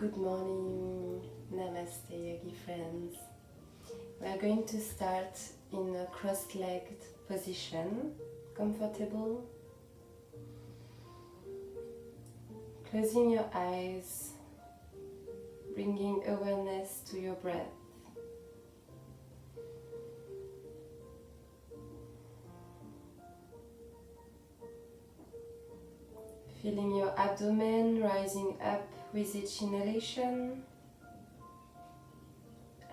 Good morning, Namaste Yogi friends. We are going to start in a cross-legged position, comfortable. Closing your eyes, bringing awareness to your breath. Feeling your abdomen rising up with each inhalation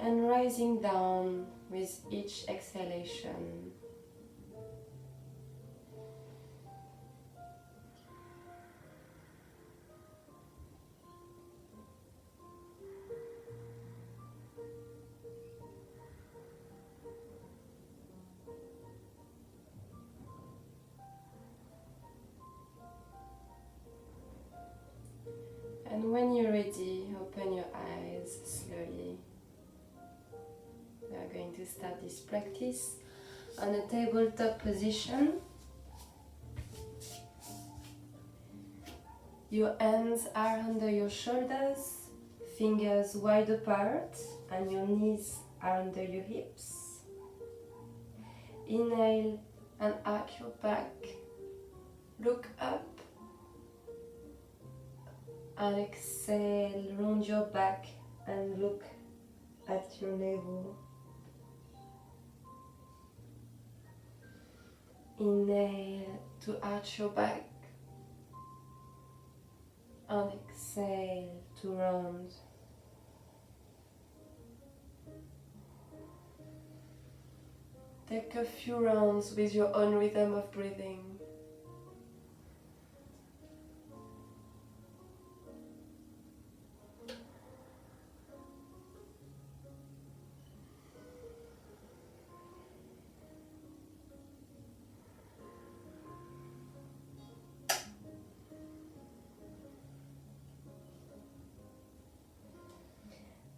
and rising down with each exhalation. And when you're ready, open your eyes slowly. We are going to start this practice on a tabletop position. Your hands are under your shoulders, fingers wide apart, and your knees are under your hips. Inhale and arch your back. Look up. And exhale, round your back and look at your navel. Inhale to arch your back and exhale to round. Take a few rounds with your own rhythm of breathing.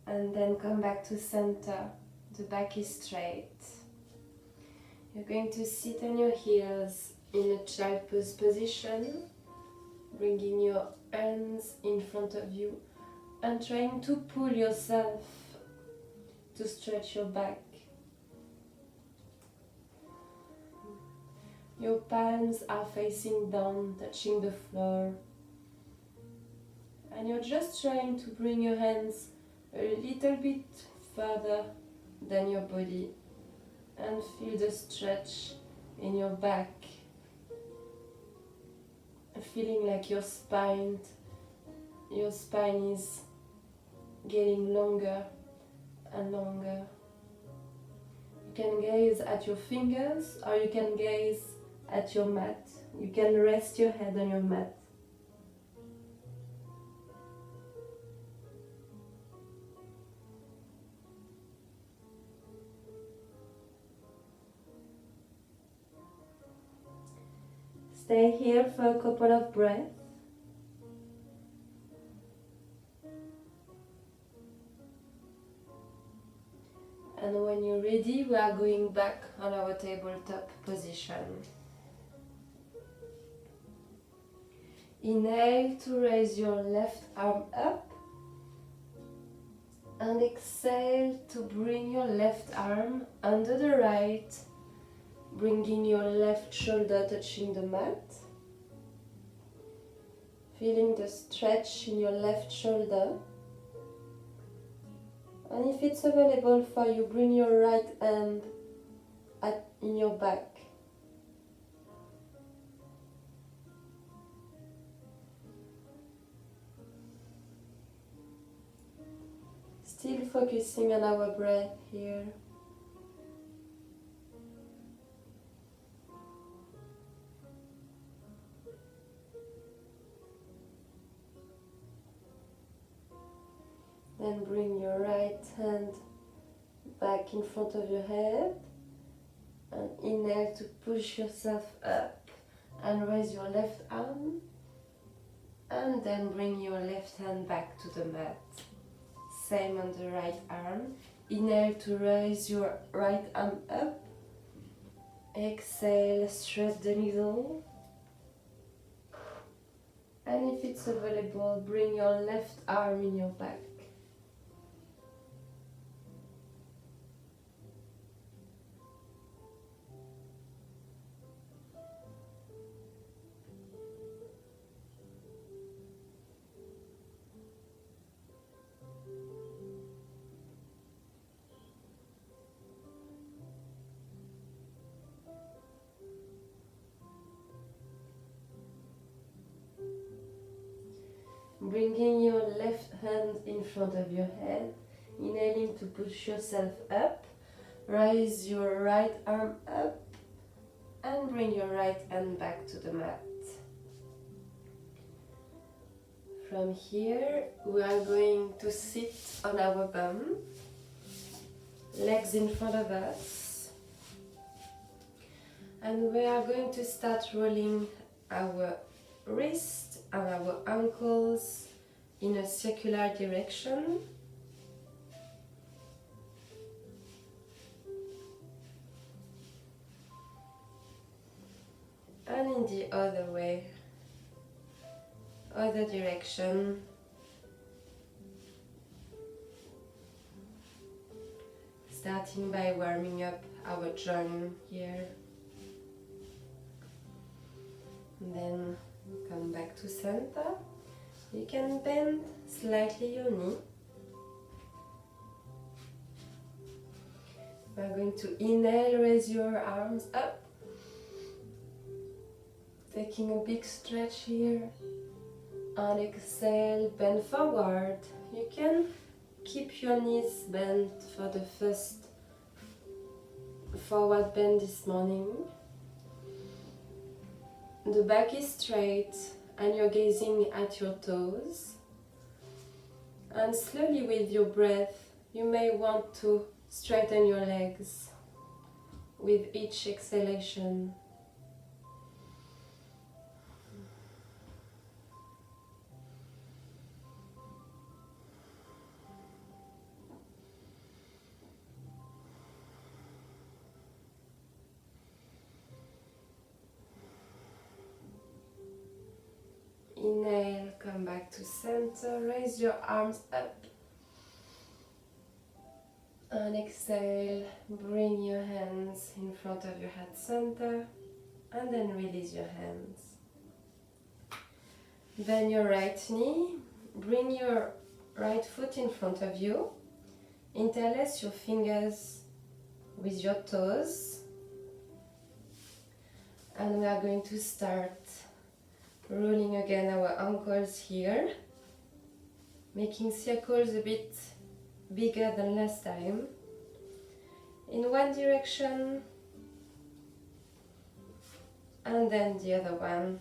And then come back to center. The back is straight. You're going to sit on your heels in a child pose position, bringing your hands in front of you and trying to pull yourself to stretch your back. Your palms are facing down, touching the floor. And you're just trying to bring your hands a little bit further than your body and feel the stretch in your back, feeling like your spine is getting longer and longer. You can gaze at your fingers or you can gaze at your mat. You can rest your head on your mat. Stay here for a couple of breaths. And when you're ready, we are going back on our tabletop position. Inhale to raise your left arm up. And exhale to bring your left arm under the right, bringing your left shoulder touching the mat. Feeling the stretch in your left shoulder. And if it's available for you, bring your right hand in your back. Still focusing on our breath here. Then bring your right hand back in front of your head and inhale to push yourself up and raise your left arm, and then bring your left hand back to the mat. Same on the right arm. Inhale to raise your right arm up. Exhale, stretch the middle. And if it's available, bring your left arm in your back. Bringing your left hand in front of your head, inhaling to push yourself up. Raise your right arm up and bring your right hand back to the mat. From here, we are going to sit on our bum, legs in front of us, and we are going to start rolling our wrists and our ankles in a circular direction. And in the other way, other direction. Starting by warming up our joint here. And then come back to center. You can bend slightly your knee. We're going to inhale, raise your arms up. Taking a big stretch here. And exhale, bend forward. You can keep your knees bent for the first forward bend this morning. The back is straight and you're gazing at your toes. And slowly with your breath, you may want to straighten your legs with each exhalation. Inhale, come back to center, raise your arms up. And exhale, bring your hands in front of your head center and then release your hands. Bend your right knee, bring your right foot in front of you. Interlace your fingers with your toes. And we are going to start rolling again our ankles here, making circles a bit bigger than last time. In one direction and then the other one.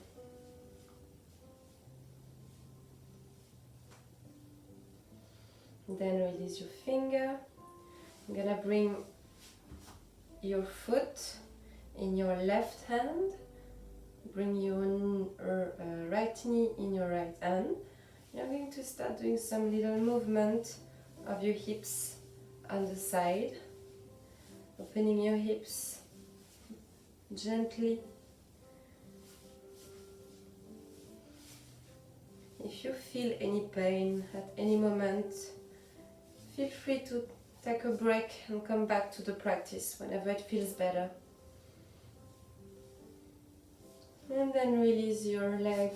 Then release your finger. I'm gonna bring your foot in your left hand. Bring your right knee in your right hand. You're going to start doing some little movement of your hips on the side. Opening your hips gently. If you feel any pain at any moment, feel free to take a break and come back to the practice whenever it feels better. And then release your leg.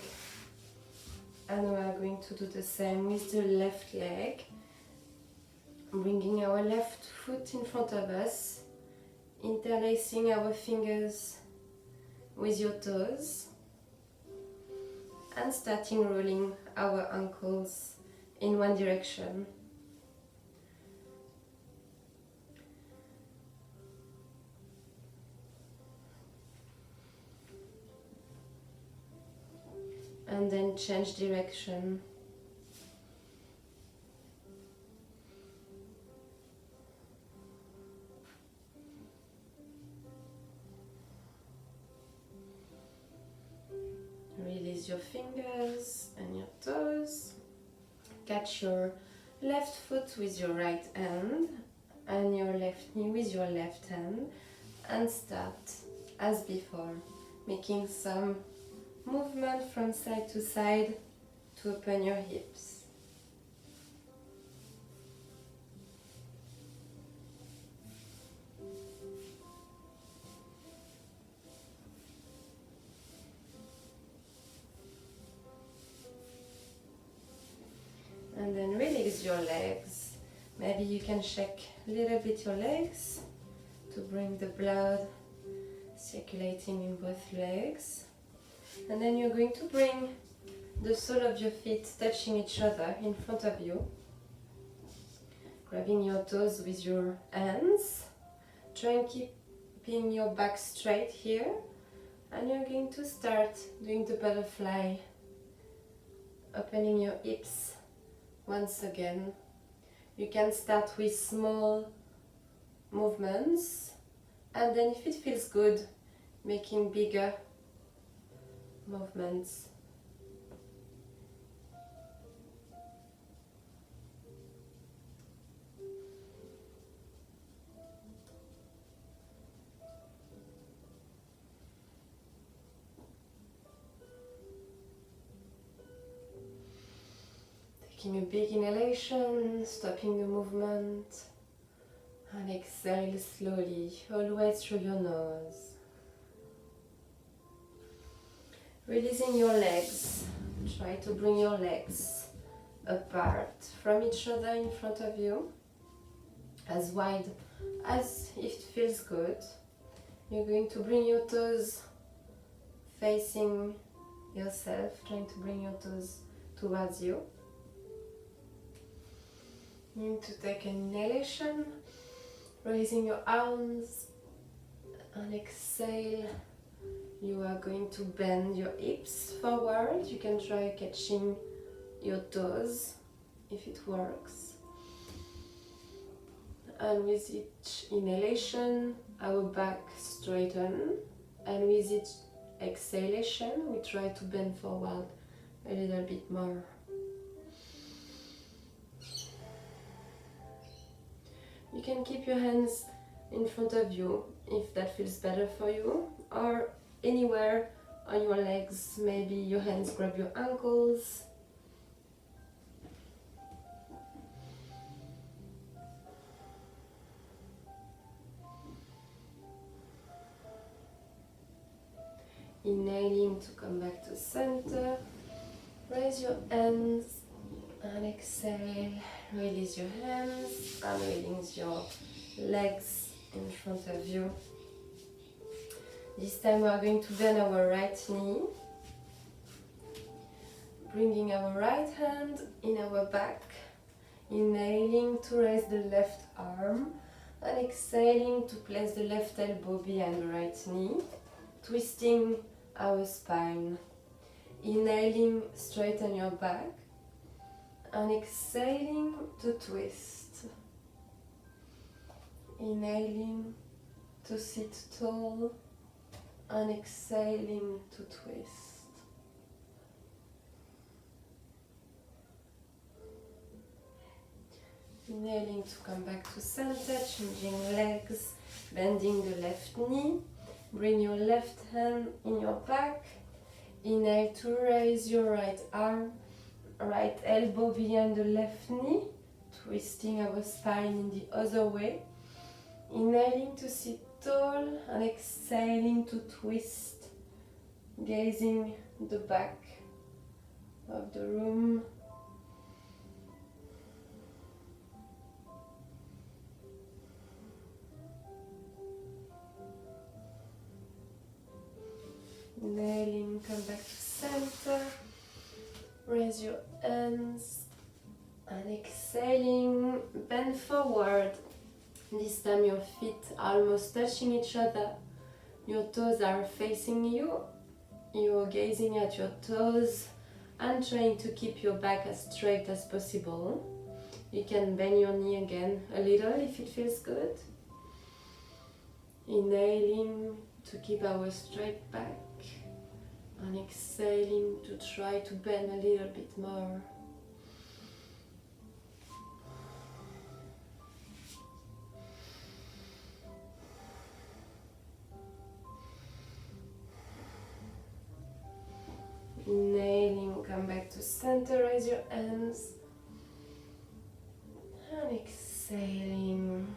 And we are going to do the same with the left leg. Bringing our left foot in front of us. Interlacing our fingers with your toes. And starting rolling our ankles in one direction. And then change direction. Release your fingers and your toes. Catch your left foot with your right hand and your left knee with your left hand. And start as before, making some movement from side to side to open your hips. And then release your legs. Maybe you can shake a little bit your legs to bring the blood circulating in both legs. And then you're going to bring the sole of your feet touching each other in front of you. Grabbing your toes with your hands. Try and keeping your back straight here. And you're going to start doing the butterfly, opening your hips once again. You can start with small movements, and then if it feels good, making bigger movements. Taking a big inhalation, stopping the movement, and exhale slowly, always through your nose. Releasing your legs. Try to bring your legs apart from each other in front of you, as wide as it feels good. You're going to bring your toes facing yourself, trying to bring your toes towards you. You need to take an inhalation, raising your arms, and exhale. You are going to bend your hips forward. You can try catching your toes if it works. And with each inhalation, our back straighten. And with each exhalation, we try to bend forward a little bit more. You can keep your hands in front of you if that feels better for you, or anywhere on your legs. Maybe your hands grab your ankles. Inhaling to come back to center. Raise your hands and exhale. Release your hands and release your legs in front of you. This time we are going to bend our right knee, bringing our right hand in our back, inhaling to raise the left arm and exhaling to place the left elbow behind the right knee, twisting our spine. Inhaling, straighten your back and exhaling to twist. Inhaling to sit tall and exhaling to twist. Inhaling to come back to center, changing legs, bending the left knee. Bring your left hand in your back. Inhale to raise your right arm, right elbow behind the left knee, twisting our spine in the other way. Inhaling to sit tall and exhaling to twist, gazing the back of the room. Inhaling, come back to center. Raise your hands and exhaling, bend forward. This time your feet are almost touching each other. Your toes are facing you. You're gazing at your toes and trying to keep your back as straight as possible. You can bend your knee again a little if it feels good. Inhaling to keep our straight back and exhaling to try to bend a little bit more. centerize your hands and exhaling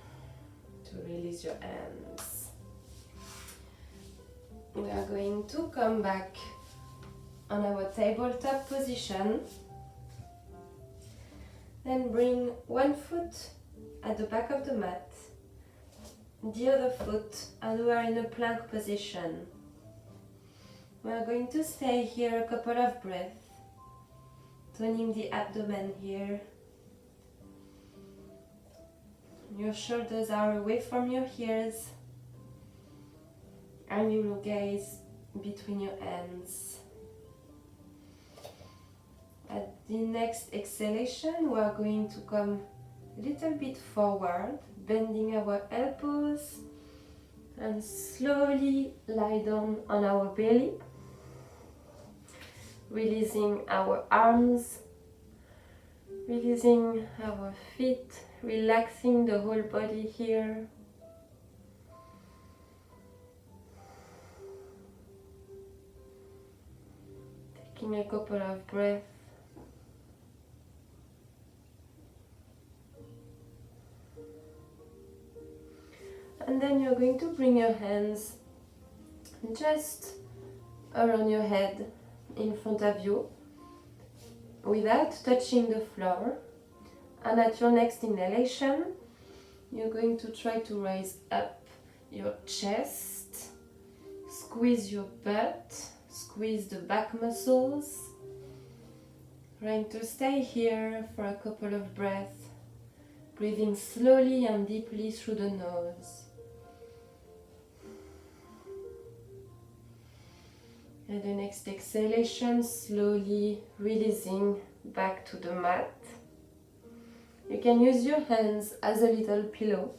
to release your hands. We are going to come back on our tabletop position. Then bring one foot at the back of the mat, the other foot, and we are in a plank position. We are going to stay here a couple of breaths, toning the abdomen here. Your shoulders are away from your ears, and you will gaze between your hands. At the next exhalation, we are going to come a little bit forward, bending our elbows, and slowly lie down on our belly, releasing our arms, releasing our feet, relaxing the whole body here. Taking a couple of breaths. And then you're going to bring your hands just around your head in front of you without touching the floor. And at your next inhalation, you're going to try to raise up your chest, squeeze your butt, squeeze the back muscles. Trying to stay here for a couple of breaths, breathing slowly and deeply through the nose. And the next exhalation, slowly releasing back to the mat. You can use your hands as a little pillow.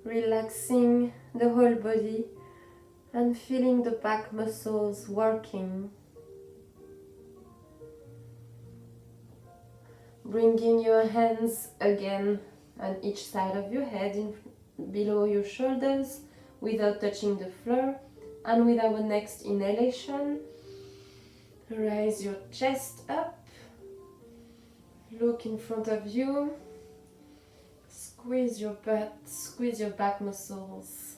Relaxing the whole body and feeling the back muscles working. Bringing your hands again on each side of your head, below your shoulders, without touching the floor. And with our next inhalation, raise your chest up, look in front of you, squeeze your butt, squeeze your back muscles.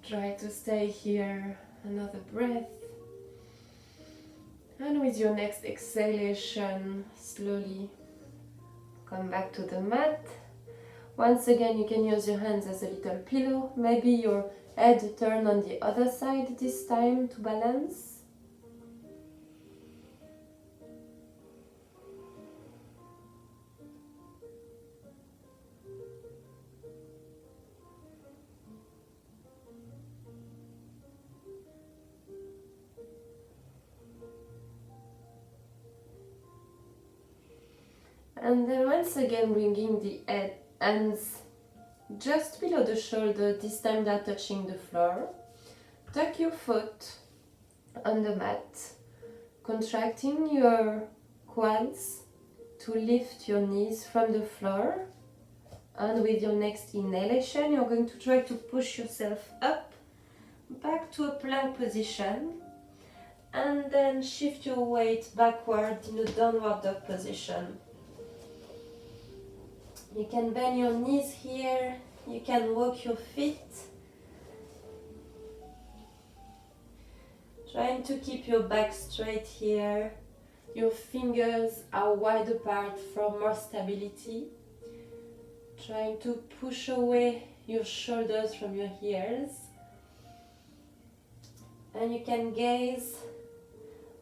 Try to stay here another breath. And with your next exhalation, slowly come back to the mat. Once again, you can use your hands as a little pillow. Maybe your head turn on the other side this time to balance. And then once again, bringing the hands just below the shoulder, this time they're touching the floor. Tuck your foot on the mat, contracting your quads to lift your knees from the floor. And with your next inhalation, you're going to try to push yourself up, back to a plank position, and then shift your weight backward in a downward dog position. You can bend your knees here, you can walk your feet. Trying to keep your back straight here. Your fingers are wide apart for more stability. Trying to push away your shoulders from your ears. And you can gaze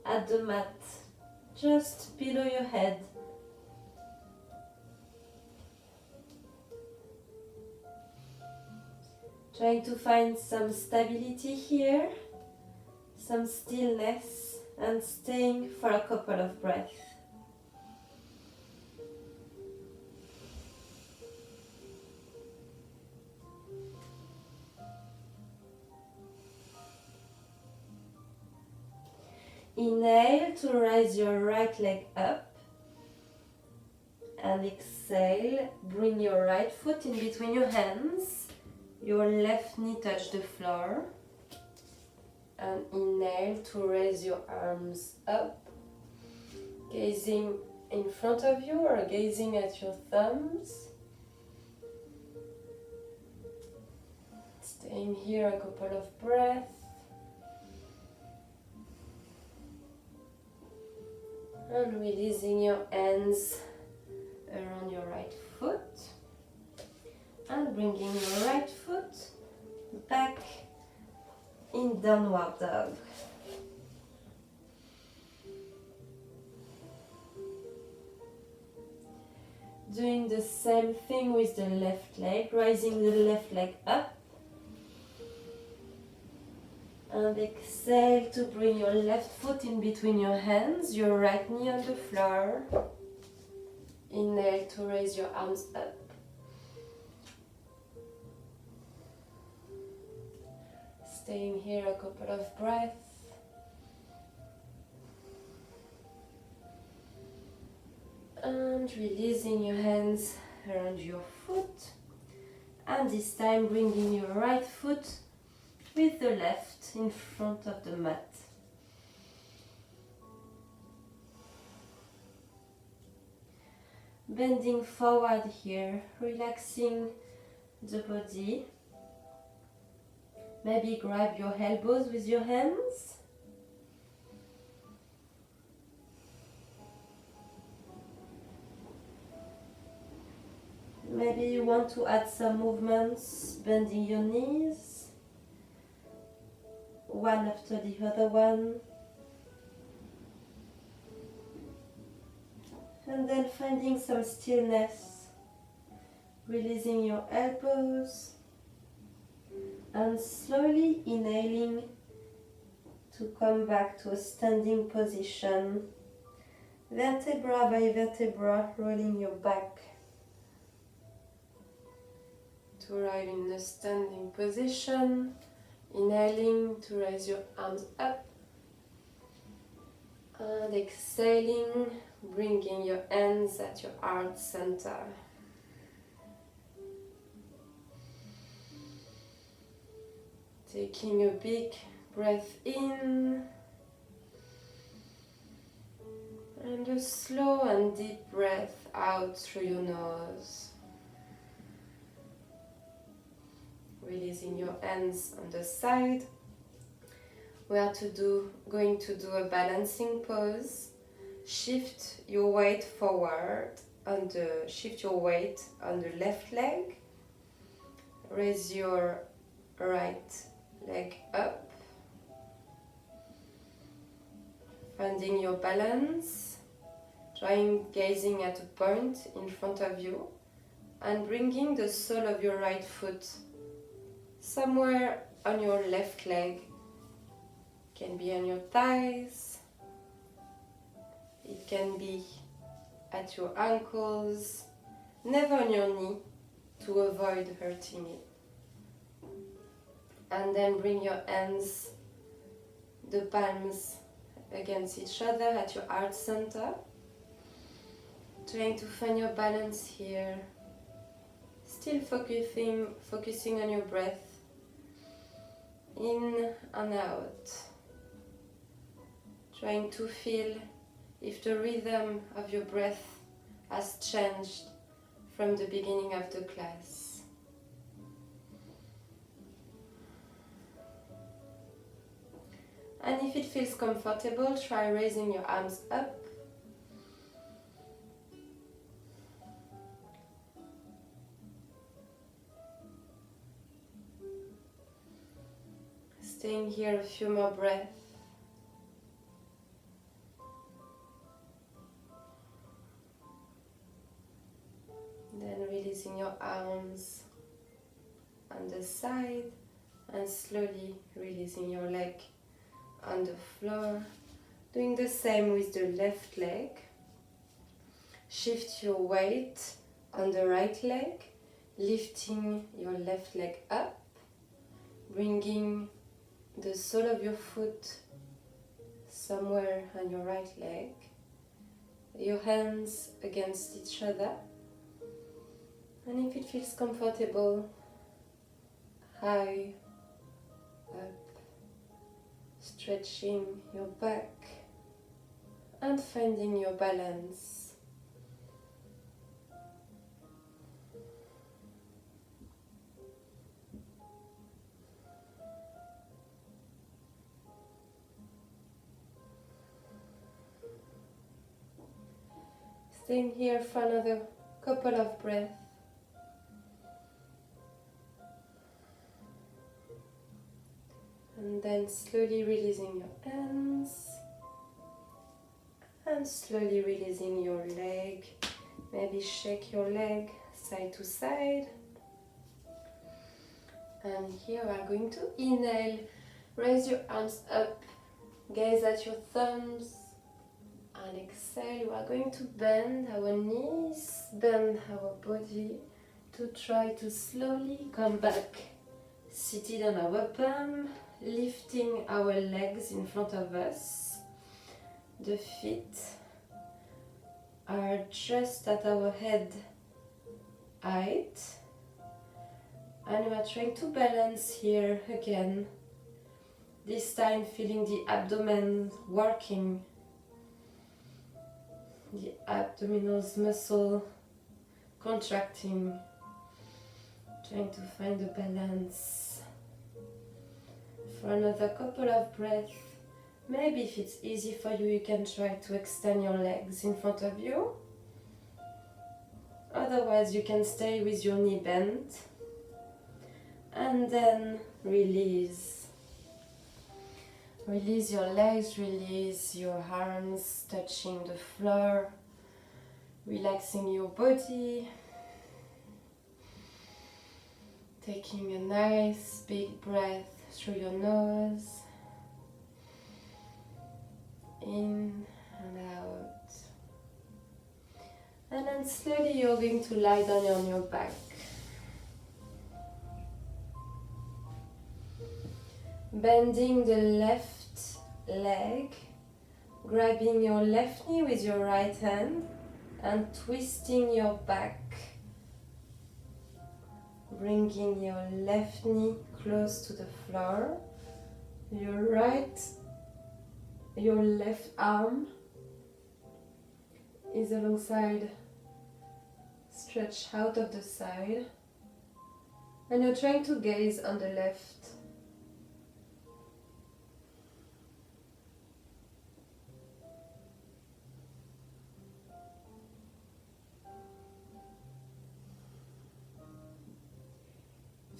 at the mat just below your head. Trying to find some stability here, some stillness, and staying for a couple of breaths. Inhale to raise your right leg up, and exhale, bring your right foot in between your hands. Your left knee touch the floor. And inhale to raise your arms up, gazing in front of you or gazing at your thumbs. Staying here a couple of breaths. And releasing your hands around your right foot. And bringing your right foot back in downward dog. Doing the same thing with the left leg, raising the left leg up. And exhale to bring your left foot in between your hands, your right knee on the floor. Inhale to raise your arms up. Staying here a couple of breaths. And releasing your hands around your foot. And this time bringing your right foot with the left in front of the mat. Bending forward here, relaxing the body. Maybe grab your elbows with your hands. Maybe you want to add some movements, bending your knees, one after the other one. And then finding some stillness, releasing your elbows. And slowly inhaling to come back to a standing position, vertebra by vertebra, rolling your back to arrive in a standing position, inhaling to raise your arms up, and exhaling, bringing your hands at your heart center. Taking a big breath in and a slow and deep breath out through your nose. Releasing your hands on the side. We are going to do a balancing pose. Shift your weight forward shift your weight on the left leg. Raise your right leg up, finding your balance, gazing at a point in front of you, and bringing the sole of your right foot somewhere on your left leg. It can be on your thighs, it can be at your ankles, never on your knee to avoid hurting it. And then bring your hands, the palms against each other at your heart center. Trying to find your balance here. Still focusing on your breath. In and out. Trying to feel if the rhythm of your breath has changed from the beginning of the class. And if it feels comfortable, try raising your arms up. Staying here a few more breaths. Then releasing your arms on the side and slowly releasing your leg on the floor. Doing the same with the left leg. Shift your weight on the right leg, lifting your left leg up, bringing the sole of your foot somewhere on your right leg, your hands against each other, and if it feels comfortable, high, up, stretching your back and finding your balance. Staying here for another couple of breaths. And then slowly releasing your hands and slowly releasing your leg. Maybe shake your leg side to side. And here we are going to inhale. Raise your arms up, gaze at your thumbs. And exhale, we are going to bend our knees, bend our body to try to slowly come back. Seated on our bum, lifting our legs in front of us. The feet are just at our head height. And we are trying to balance here again. This time feeling the abdomen working. The abdominal muscle contracting. Trying to find a balance. For another couple of breaths. Maybe if it's easy for you, you can try to extend your legs in front of you. Otherwise, you can stay with your knee bent. And then release. Release your legs, release your arms touching the floor. Relaxing your body. Taking a nice big breath through your nose. In and out. And then slowly you're going to lie down on your back. Bending the left leg, grabbing your left knee with your right hand and twisting your back. Bringing your left knee close to the floor. Your left arm is alongside, stretched out of the side. And you're trying to gaze on the left.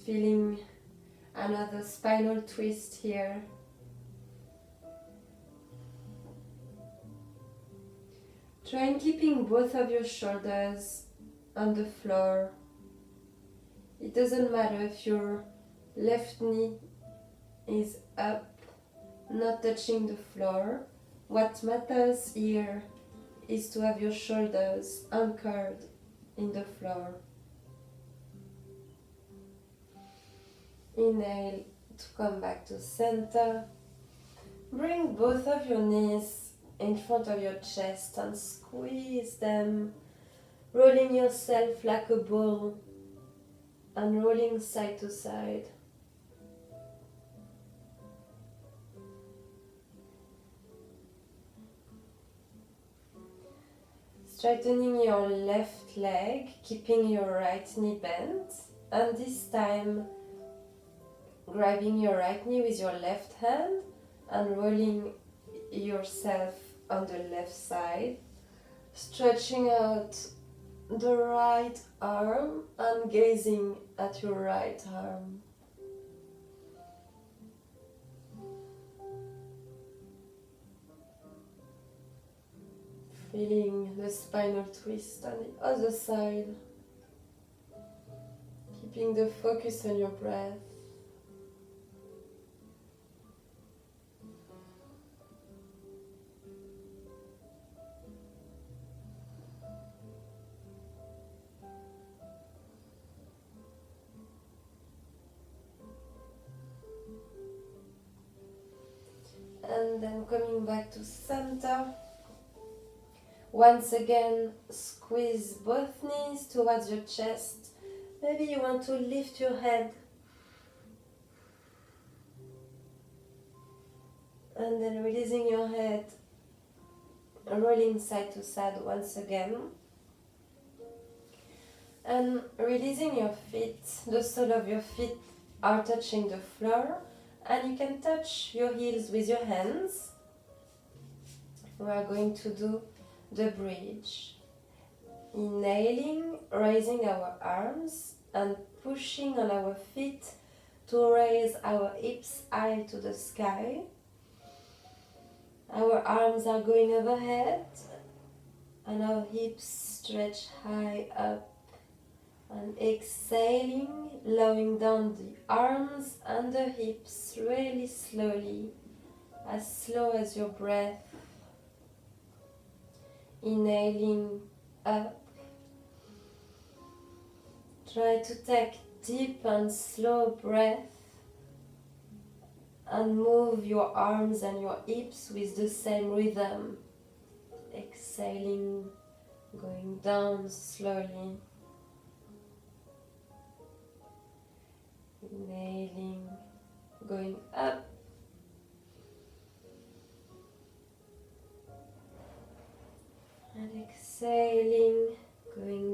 Feeling another spinal twist here. Try and keeping both of your shoulders on the floor. It doesn't matter if your left knee is up, not touching the floor. What matters here is to have your shoulders anchored in the floor. Inhale to come back to center. Bring both of your knees in front of your chest and squeeze them, rolling yourself like a ball and rolling side to side. Straightening your left leg, keeping your right knee bent, and this time grabbing your right knee with your left hand and rolling yourself on the left side, stretching out the right arm and gazing at your right arm. Feeling the spinal twist on the other side, keeping the focus on your breath. And then coming back to center. Once again, squeeze both knees towards your chest. Maybe you want to lift your head And then releasing your head, rolling side to side once again. And releasing your feet, the sole of your feet are touching the floor, and you can touch your heels with your hands. We are going to do the bridge. Inhaling, raising our arms and pushing on our feet to raise our hips high to the sky. Our arms are going overhead and our hips stretch high up. And exhaling, lowering down the arms and the hips really slowly, as slow as your breath. Inhaling up. Try to take deep and slow breath and move your arms and your hips with the same rhythm. Exhaling, going down slowly. Inhaling, going up. And exhaling, going